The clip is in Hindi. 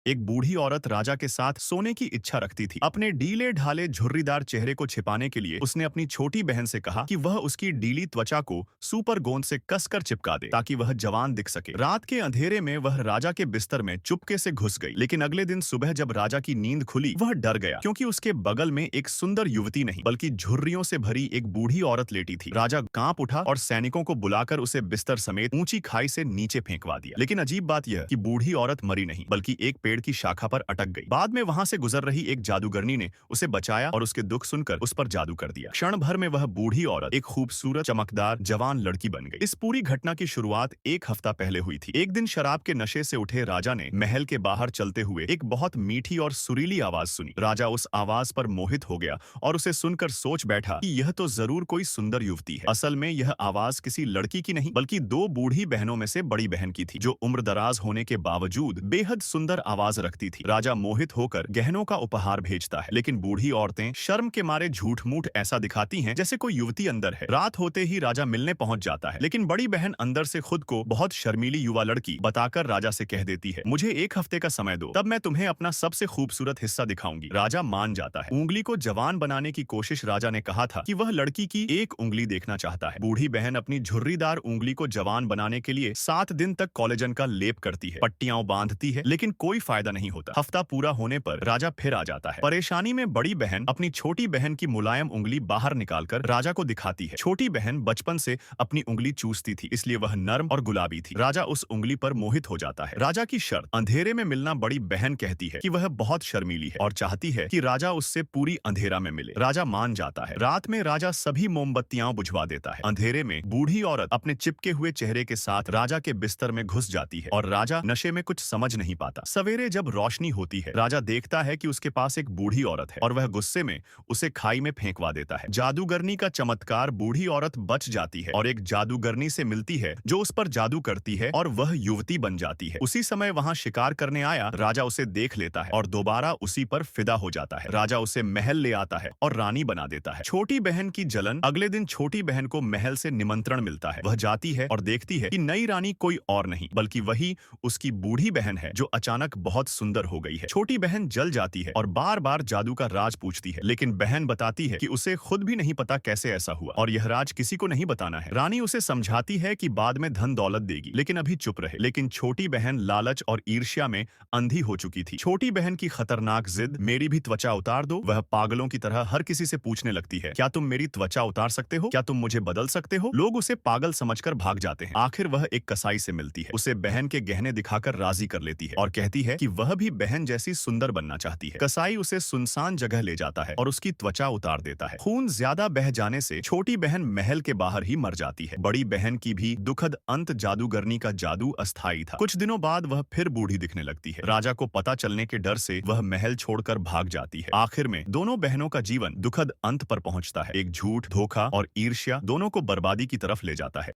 एक बूढ़ी औरत राजा के साथ सोने की इच्छा रखती थी। अपने डीले ढाले झुर्रीदार चेहरे को छिपाने के लिए उसने अपनी छोटी बहन से कहा कि वह उसकी डीली त्वचा को सुपर गोंद से कसकर चिपका दे ताकि वह जवान दिख सके। रात के अंधेरे में वह राजा के बिस्तर में चुपके से घुस गई, लेकिन अगले दिन सुबह जब राजा की नींद खुली वह डर गया क्योंकि उसके बगल में एक सुंदर युवती नहीं बल्कि झुर्रियों से भरी एक बूढ़ी औरत लेटी थी। राजा कांप उठा और सैनिकों को बुलाकर उसे बिस्तर समेत ऊंची खाई से नीचे फेंकवा दिया। लेकिन अजीब बात यह कि बूढ़ी औरत मरी नहीं बल्कि एक पेड़ की शाखा पर अटक गई। बाद में वहां से गुजर रही एक जादूगरनी ने उसे बचाया और उसके दुख सुनकर उस पर जादू कर दिया। क्षण भर में वह बूढ़ी औरत एक खूबसूरत चमकदार जवान लड़की बन गई। इस पूरी घटना की शुरुआत एक हफ्ता पहले हुई थी। एक दिन शराब के नशे से उठे राजा ने महल के बाहर चलते हुए एक बहुत मीठी और सुरीली आवाज सुनी। राजा उस आवाज पर मोहित हो गया और उसे सुनकर सोच बैठा कि यह तो जरूर कोई सुंदर युवती है। असल में यह आवाज किसी लड़की की नहीं बल्कि दो बूढ़ी बहनों में से बड़ी बहन की थी, जो उम्रदराज होने के बावजूद बेहद सुंदर आवाज रखती थी। राजा मोहित होकर गहनों का उपहार भेजता है, लेकिन बूढ़ी औरतें शर्म के मारे झूठ मूठ ऐसा दिखाती हैं जैसे कोई युवती अंदर है। रात होते ही राजा मिलने पहुंच जाता है, लेकिन बड़ी बहन अंदर से खुद को बहुत शर्मीली युवा लड़की बताकर राजा से कह देती है, मुझे एक हफ्ते का समय दो, तब मैं तुम्हें अपना सबसे खूबसूरत हिस्सा दिखाऊंगी। राजा मान जाता है। उंगली को जवान बनाने की कोशिश राजा ने कहा था कि वह लड़की की एक उंगली देखना चाहता है। बूढ़ी बहन अपनी झुर्रीदार उंगली को जवान बनाने के लिए 7 दिन तक कोलेजन का लेप करती है, पट्टियां बांधती है, लेकिन कोई फायदा नहीं होता। हफ्ता पूरा होने पर राजा फिर आ जाता है। परेशानी में बड़ी बहन अपनी छोटी बहन की मुलायम उंगली बाहर निकालकर राजा को दिखाती है। छोटी बहन बचपन से अपनी उंगली चूसती थी, इसलिए वह नर्म और गुलाबी थी। राजा उस उंगली पर मोहित हो जाता है। राजा की शर्त, अंधेरे में मिलना। बड़ी बहन कहती है कि वह बहुत शर्मीली है और चाहती है कि राजा उससे पूरी अंधेरा में मिले। राजा मान जाता है। रात में राजा सभी मोमबत्तियां बुझवा देता है। अंधेरे में बूढ़ी औरत अपने चिपके हुए चेहरे के साथ राजा के बिस्तर में घुस जाती है और राजा नशे में कुछ समझ नहीं पाता। सवेरे जब रोशनी होती है, राजा देखता है कि उसके पास एक बूढ़ी औरत है और वह गुस्से में उसे खाई में फेंकवा देता है। जादूगरनी का चमत्कार, बूढ़ी औरत बच जाती है और एक जादूगरनी से मिलती है जो उस पर जादू करती है और वह युवती बन जाती है। उसी समय वहां शिकार करने आया राजा उसे देख लेता है और दोबारा उसी पर फिदा हो जाता है। राजा उसे महल ले आता है और रानी बना देता है। छोटी बहन की जलन। अगले दिन छोटी बहन को महल से निमंत्रण मिलता है। वह जाती है और देखती है कि नई रानी कोई और नहीं बल्कि वही उसकी बूढ़ी बहन है जो अचानक बहुत सुंदर हो गई है। छोटी बहन जल जाती है और बार बार जादू का राज पूछती है, लेकिन बहन बताती है कि उसे खुद भी नहीं पता कैसे ऐसा हुआ और यह राज किसी को नहीं बताना है। रानी उसे समझाती है कि बाद में धन दौलत देगी, लेकिन अभी चुप रहे। लेकिन छोटी बहन लालच और ईर्ष्या में अंधी हो चुकी थी। छोटी बहन की खतरनाक जिद, मेरी भी त्वचा उतार दो। वह पागलों की तरह हर किसी से पूछने लगती है, क्या तुम मेरी त्वचा उतार सकते हो? क्या तुम मुझे बदल सकते हो? लोग उसे पागल समझकर भाग जाते हैं। आखिर वह एक कसाई से मिलती है, उसे बहन के गहने दिखाकर राजी कर लेती है और कहती है कि वह भी बहन जैसी सुंदर बनना चाहती है। कसाई उसे सुनसान जगह ले जाता है और उसकी त्वचा उतार देता है। खून ज्यादा बह जाने से छोटी बहन महल के बाहर ही मर जाती है। बड़ी बहन की भी दुखद अंत। जादूगरनी का जादू अस्थायी था। कुछ दिनों बाद वह फिर बूढ़ी दिखने लगती है। राजा को पता चलने के डर से वह महल छोड़कर भाग जाती है। आखिर में दोनों बहनों का जीवन दुखद अंत पर पहुंचता है। एक झूठ, धोखा और ईर्ष्या दोनों को बर्बादी की तरफ ले जाता है।